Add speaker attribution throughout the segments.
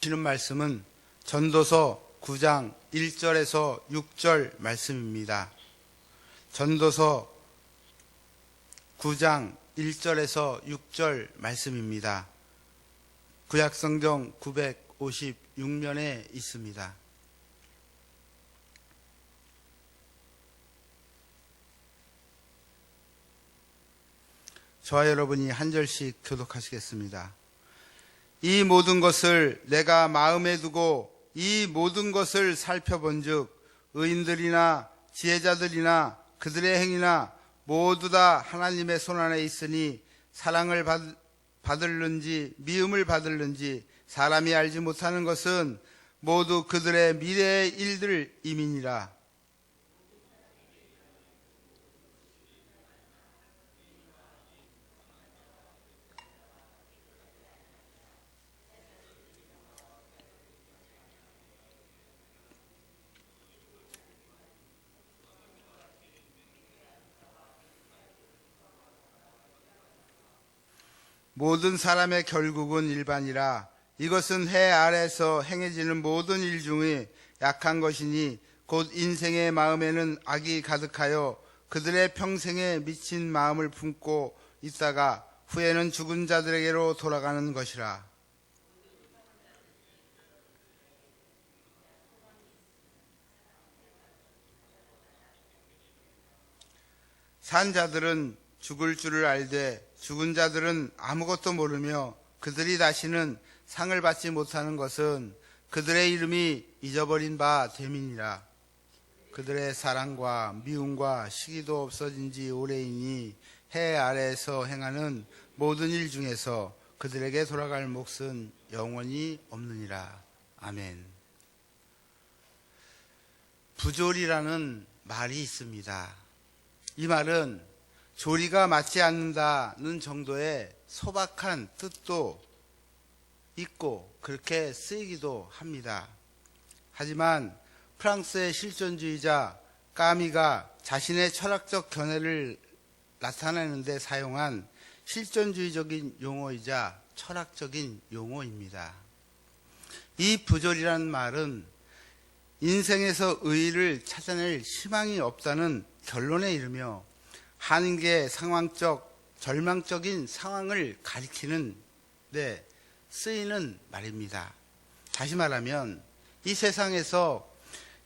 Speaker 1: 주시는 말씀은 전도서 9장 1절에서 6절 말씀입니다. 전도서 9장 1절에서 6절 말씀입니다. 구약성경 956면에 있습니다. 저와 여러분이 한 절씩 교독하시겠습니다. 이 모든 것을 내가 마음에 두고 이 모든 것을 살펴본즉 의인들이나 지혜자들이나 그들의 행위나 모두 다 하나님의 손안에 있으니 사랑을 받을는지 미움을 받을는지 사람이 알지 못하는 것은 모두 그들의 미래의 일들임이니라. 모든 사람의 결국은 일반이라. 이것은 해 아래에서 행해지는 모든 일 중에 약한 것이니 곧 인생의 마음에는 악이 가득하여 그들의 평생에 미친 마음을 품고 있다가 후에는 죽은 자들에게로 돌아가는 것이라. 산 자들은 죽을 줄을 알되 죽은 자들은 아무것도 모르며 그들이 다시는 상을 받지 못하는 것은 그들의 이름이 잊어버린 바 됨이니라. 그들의 사랑과 미움과 시기도 없어진 지 오래이니 해 아래에서 행하는 모든 일 중에서 그들에게 돌아갈 몫은 영원히 없느니라. 아멘. 부조리라는 말이 있습니다. 이 말은 조리가 맞지 않는다는 정도의 소박한 뜻도 있고 그렇게 쓰이기도 합니다. 하지만 프랑스의 실존주의자 까미가 자신의 철학적 견해를 나타내는 데 사용한 실존주의적인 용어이자 철학적인 용어입니다. 이 부조리라는 말은 인생에서 의의를 찾아낼 희망이 없다는 결론에 이르며 한계 상황적, 절망적인 상황을 가리키는 데 쓰이는 말입니다. 다시 말하면 이 세상에서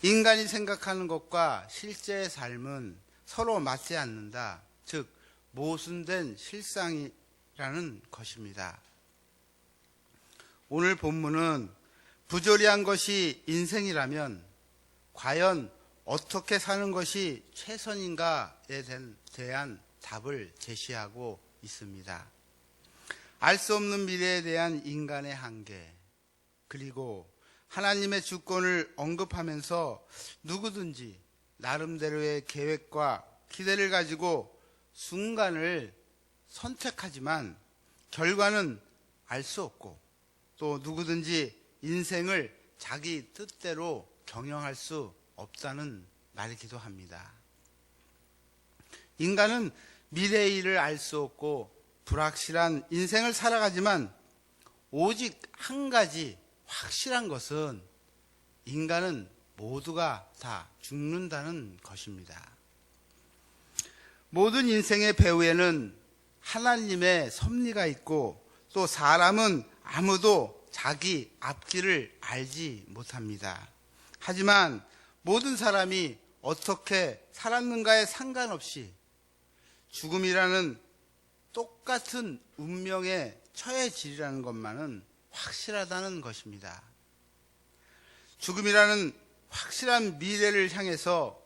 Speaker 1: 인간이 생각하는 것과 실제의 삶은 서로 맞지 않는다. 즉, 모순된 실상이라는 것입니다. 오늘 본문은 부조리한 것이 인생이라면 과연 어떻게 사는 것이 최선인가에 대한 답을 제시하고 있습니다. 알 수 없는 미래에 대한 인간의 한계, 그리고 하나님의 주권을 언급하면서 누구든지 나름대로의 계획과 기대를 가지고 순간을 선택하지만 결과는 알 수 없고 또 누구든지 인생을 자기 뜻대로 경영할 수 없다는 말이기도 합니다. 인간은 미래의 일을 알 수 없고 불확실한 인생을 살아가지만 오직 한 가지 확실한 것은 인간은 모두가 다 죽는다는 것입니다. 모든 인생의 배후에는 하나님의 섭리가 있고 또 사람은 아무도 자기 앞길을 알지 못합니다. 하지만 모든 사람이 어떻게 살았는가에 상관없이 죽음이라는 똑같은 운명에 처해지리라는 것만은 확실하다는 것입니다. 죽음이라는 확실한 미래를 향해서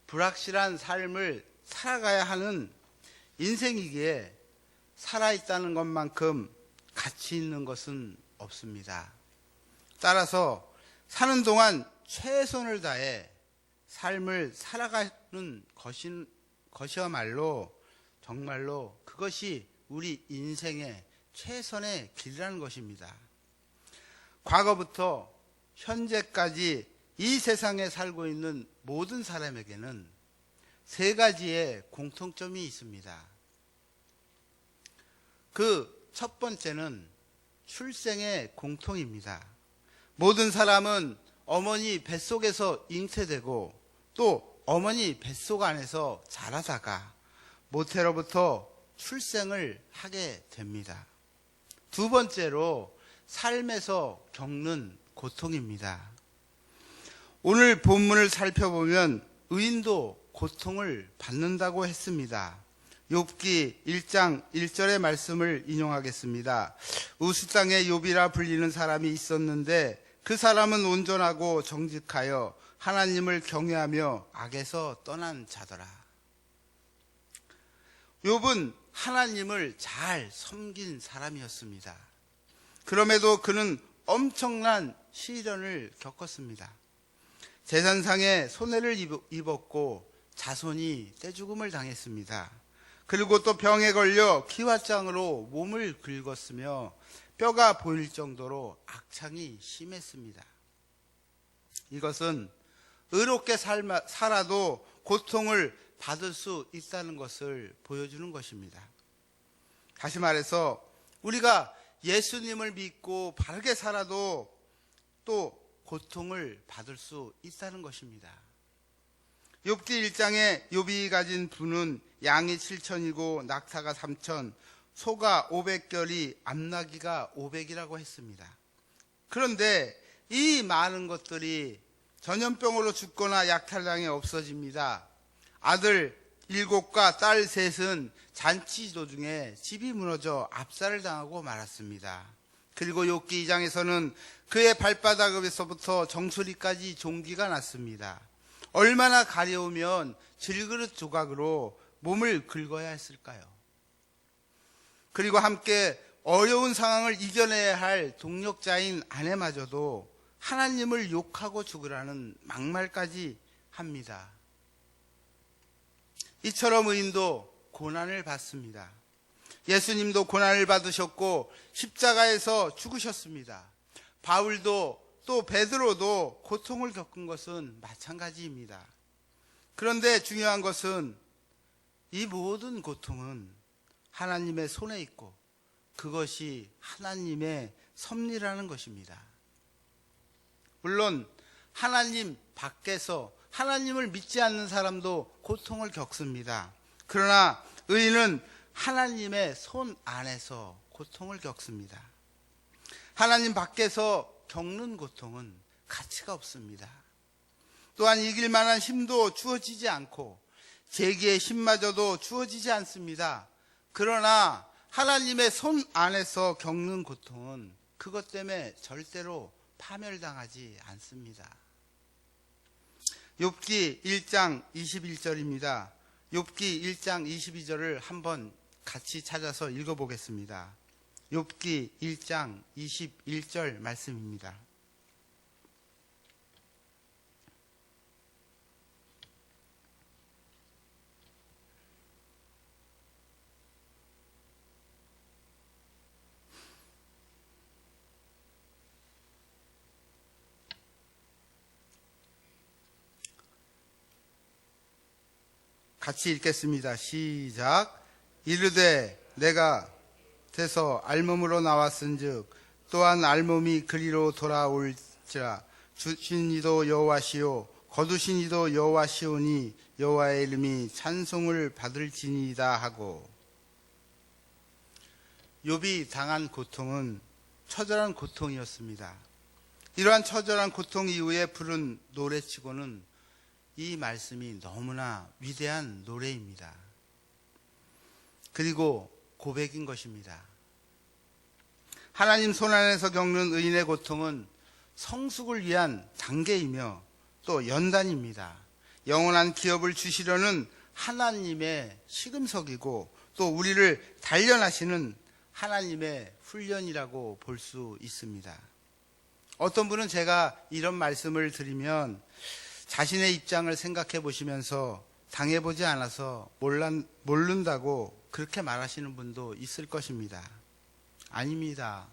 Speaker 1: 불확실한 삶을 살아가야 하는 인생이기에 살아있다는 것만큼 가치 있는 것은 없습니다. 따라서 사는 동안 최선을 다해 삶을 살아가는 것이야말로 정말로 그것이 우리 인생의 최선의 길이라는 것입니다. 과거부터 현재까지 이 세상에 살고 있는 모든 사람에게는 세 가지의 공통점이 있습니다. 그 첫 번째는 출생의 공통입니다. 모든 사람은 어머니 뱃속에서 잉태되고 또 어머니 뱃속 안에서 자라다가 모태로부터 출생을 하게 됩니다. 두 번째로 삶에서 겪는 고통입니다. 오늘 본문을 살펴보면 의인도 고통을 받는다고 했습니다. 욥기 1장 1절의 말씀을 인용하겠습니다. 우스 땅에 욥이라 불리는 사람이 있었는데 그 사람은 온전하고 정직하여 하나님을 경외하며 악에서 떠난 자더라. 욥은 하나님을 잘 섬긴 사람이었습니다. 그럼에도 그는 엄청난 시련을 겪었습니다. 재산상의 손해를 입었고 자손이 떼죽음을 당했습니다. 그리고 또 병에 걸려 기왓장으로 몸을 긁었으며 뼈가 보일 정도로 악창이 심했습니다. 이것은 의롭게 살아도 고통을 받을 수 있다는 것을 보여주는 것입니다. 다시 말해서 우리가 예수님을 믿고 바르게 살아도 또 고통을 받을 수 있다는 것입니다. 욥기 1장에 욥이 가진 부는 양이 7천이고 낙타가 3천, 소가 500결이 암나귀가 500이라고 했습니다. 그런데 이 많은 것들이 전염병으로 죽거나 약탈당해 없어집니다. 아들 7과 딸 3은 잔치 도중에 집이 무너져 압살을 당하고 말았습니다. 그리고 욥기 2장에서는 그의 발바닥에서부터 정수리까지 종기가 났습니다. 얼마나 가려우면 질그릇 조각으로 몸을 긁어야 했을까요? 그리고 함께 어려운 상황을 이겨내야 할 동력자인 아내마저도 하나님을 욕하고 죽으라는 막말까지 합니다. 이처럼 의인도 고난을 받습니다. 예수님도 고난을 받으셨고 십자가에서 죽으셨습니다. 바울도 또 베드로도 고통을 겪은 것은 마찬가지입니다. 그런데 중요한 것은 이 모든 고통은 하나님의 손에 있고 그것이 하나님의 섭리라는 것입니다. 물론 하나님 밖에서 하나님을 믿지 않는 사람도 고통을 겪습니다. 그러나 의인은 하나님의 손 안에서 고통을 겪습니다. 하나님 밖에서 겪는 고통은 가치가 없습니다. 또한 이길 만한 힘도 주어지지 않고 제기의 힘마저도 주어지지 않습니다. 그러나 하나님의 손 안에서 겪는 고통은 그것 때문에 절대로 파멸당하지 않습니다. 욥기 1장 21절입니다. 욥기 1장 22절을 한번 같이 찾아서 읽어보겠습니다. 욥기 1장 21절 말씀입니다. 같이 읽겠습니다. 시작. 이르되 내가 돼서 알몸으로 나왔은즉 또한 알몸이 그리로 돌아올지라. 주신 이도 여호와시요 거두신 이도 여호와시오니 여호와의 이름이 찬송을 받을지니이다 하고. 욥이 당한 고통은 처절한 고통이었습니다. 이러한 처절한 고통 이후에 부른 노래치고는 이 말씀이 너무나 위대한 노래입니다. 그리고 고백인 것입니다. 하나님 손안에서 겪는 의인의 고통은 성숙을 위한 단계이며 또 연단입니다. 영원한 기업을 주시려는 하나님의 시금석이고 또 우리를 단련하시는 하나님의 훈련이라고 볼 수 있습니다. 어떤 분은 제가 이런 말씀을 드리면 자신의 입장을 생각해 보시면서 당해보지 않아서 모른다고 그렇게 말하시는 분도 있을 것입니다. 아닙니다.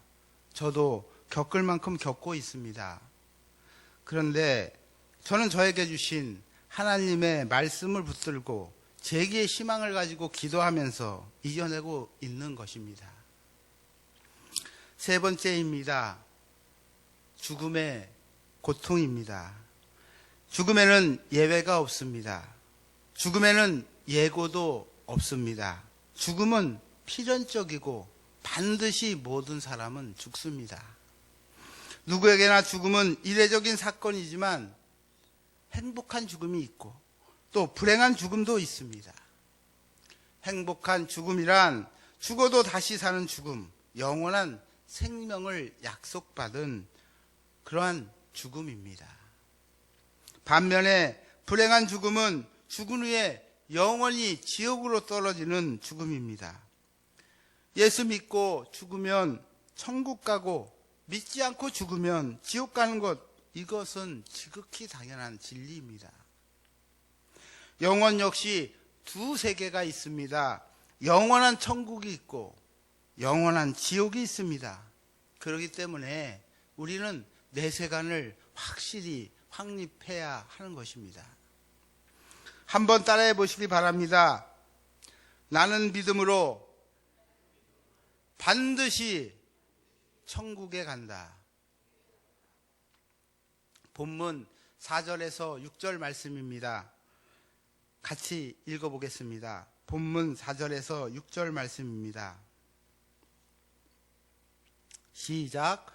Speaker 1: 저도 겪을 만큼 겪고 있습니다. 그런데 저는 저에게 주신 하나님의 말씀을 붙들고 제기의 희망을 가지고 기도하면서 이겨내고 있는 것입니다. 세 번째입니다. 죽음의 고통입니다. 죽음에는 예외가 없습니다. 죽음에는 예고도 없습니다. 죽음은 필연적이고 반드시 모든 사람은 죽습니다. 누구에게나 죽음은 이례적인 사건이지만 행복한 죽음이 있고 또 불행한 죽음도 있습니다. 행복한 죽음이란 죽어도 다시 사는 죽음, 영원한 생명을 약속받은 그러한 죽음입니다. 반면에 불행한 죽음은 죽은 후에 영원히 지옥으로 떨어지는 죽음입니다. 예수 믿고 죽으면 천국 가고 믿지 않고 죽으면 지옥 가는 것, 이것은 지극히 당연한 진리입니다. 영원 역시 두 세계가 있습니다. 영원한 천국이 있고 영원한 지옥이 있습니다. 그렇기 때문에 우리는 내세관을 확실히 확립해야 하는 것입니다. 한번 따라해 보시기 바랍니다. 나는 믿음으로 반드시 천국에 간다. 본문 4절에서 6절 말씀입니다. 같이 읽어보겠습니다. 본문 4절에서 6절 말씀입니다. 시작.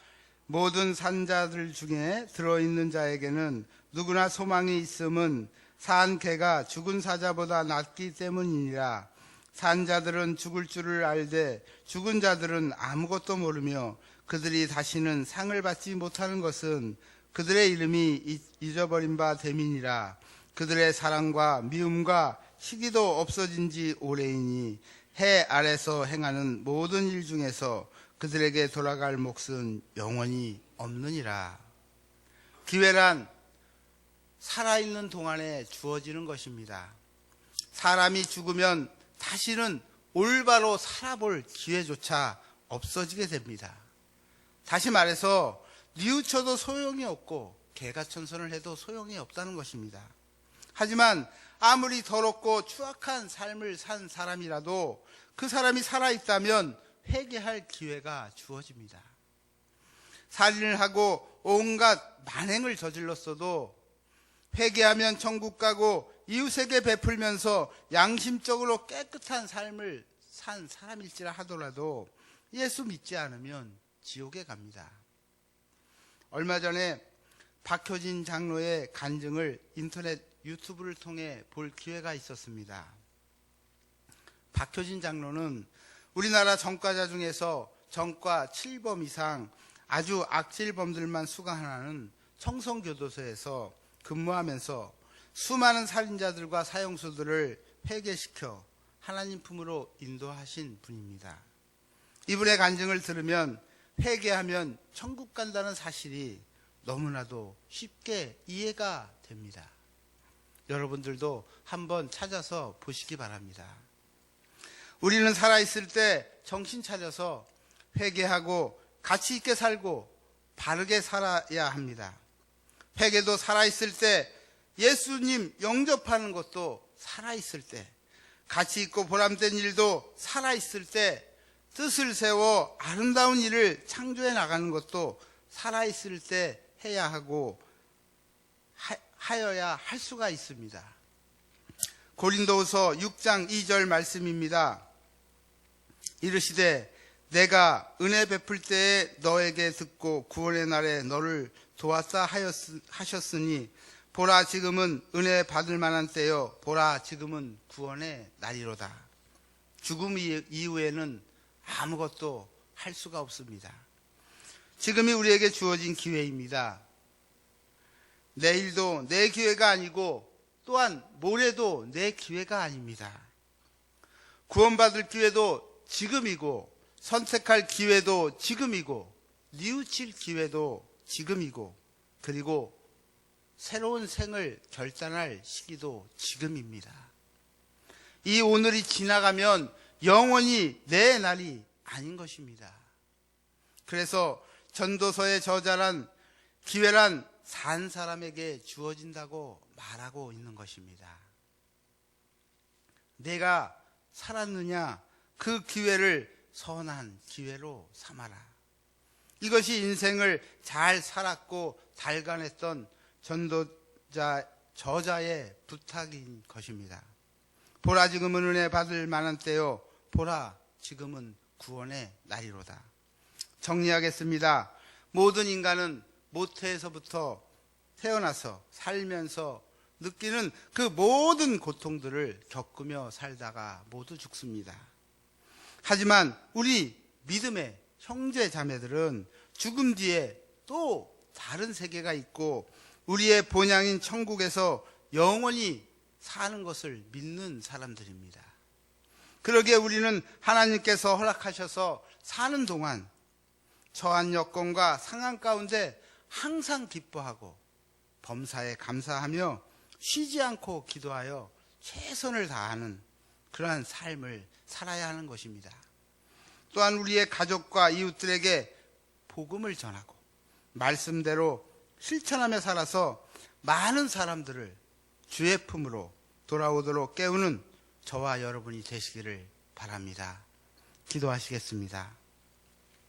Speaker 1: 모든 산자들 중에 들어있는 자에게는 누구나 소망이 있음은 산 개가 죽은 사자보다 낫기 때문이니라. 산자들은 죽을 줄을 알되 죽은 자들은 아무것도 모르며 그들이 다시는 상을 받지 못하는 것은 그들의 이름이 잊어버린 바 됨이니라. 그들의 사랑과 미움과 시기도 없어진 지 오래이니 해 아래서 행하는 모든 일 중에서 그들에게 돌아갈 몫은 영원히 없느니라. 기회란 살아있는 동안에 주어지는 것입니다. 사람이 죽으면 다시는 올바로 살아볼 기회조차 없어지게 됩니다. 다시 말해서 뉘우쳐도 소용이 없고 개가천선을 해도 소용이 없다는 것입니다. 하지만 아무리 더럽고 추악한 삶을 산 사람이라도 그 사람이 살아있다면 회개할 기회가 주어집니다. 살인을 하고 온갖 만행을 저질렀어도 회개하면 천국 가고 이웃에게 베풀면서 양심적으로 깨끗한 삶을 산 사람일지라 하더라도 예수 믿지 않으면 지옥에 갑니다. 얼마 전에 박효진 장로의 간증을 인터넷 유튜브를 통해 볼 기회가 있었습니다. 박효진 장로는 우리나라 전과자 중에서 전과 7범 이상 아주 악질범들만 수감하는 청성교도소에서 근무하면서 수많은 살인자들과 사형수들을 회개시켜 하나님 품으로 인도하신 분입니다. 이분의 간증을 들으면 회개하면 천국 간다는 사실이 너무나도 쉽게 이해가 됩니다. 여러분들도 한번 찾아서 보시기 바랍니다. 우리는 살아있을 때 정신 차려서 회개하고 가치 있게 살고 바르게 살아야 합니다. 회개도 살아있을 때, 예수님 영접하는 것도 살아있을 때, 가치 있고 보람된 일도 살아있을 때, 뜻을 세워 아름다운 일을 창조해 나가는 것도 살아있을 때 해야 하고 하여야 할 수가 있습니다. 고린도후서 6장 2절 말씀입니다. 이르시되 내가 은혜 베풀 때에 너에게 듣고 구원의 날에 너를 도왔다 하셨으니 보라 지금은 은혜 받을 만한 때요 보라 지금은 구원의 날이로다. 죽음 이후에는 아무것도 할 수가 없습니다. 지금이 우리에게 주어진 기회입니다. 내일도 내 기회가 아니고 또한 모레도 내 기회가 아닙니다. 구원받을 기회도 지금이고 선택할 기회도 지금이고 뉘우칠 기회도 지금이고 그리고 새로운 생을 결단할 시기도 지금입니다. 이 오늘이 지나가면 영원히 내 날이 아닌 것입니다. 그래서 전도서의 저자란 기회란 산 사람에게 주어진다고 말하고 있는 것입니다. 내가 살았느냐 그 기회를 선한 기회로 삼아라. 이것이 인생을 잘 살았고 달관했던 전도자 저자의 부탁인 것입니다. 보라 지금은 은혜 받을 만한 때요, 보라 지금은 구원의 날이로다. 정리하겠습니다. 모든 인간은 모태에서부터 태어나서 살면서 느끼는 그 모든 고통들을 겪으며 살다가 모두 죽습니다. 하지만 우리 믿음의 형제 자매들은 죽음 뒤에 또 다른 세계가 있고 우리의 본향인 천국에서 영원히 사는 것을 믿는 사람들입니다. 그러기에 우리는 하나님께서 허락하셔서 사는 동안 처한 여건과 상황 가운데 항상 기뻐하고 범사에 감사하며 쉬지 않고 기도하여 최선을 다하는 그러한 삶을 살아야 하는 것입니다. 또한 우리의 가족과 이웃들에게 복음을 전하고 말씀대로 실천하며 살아서 많은 사람들을 주의 품으로 돌아오도록 깨우는 저와 여러분이 되시기를 바랍니다. 기도하시겠습니다.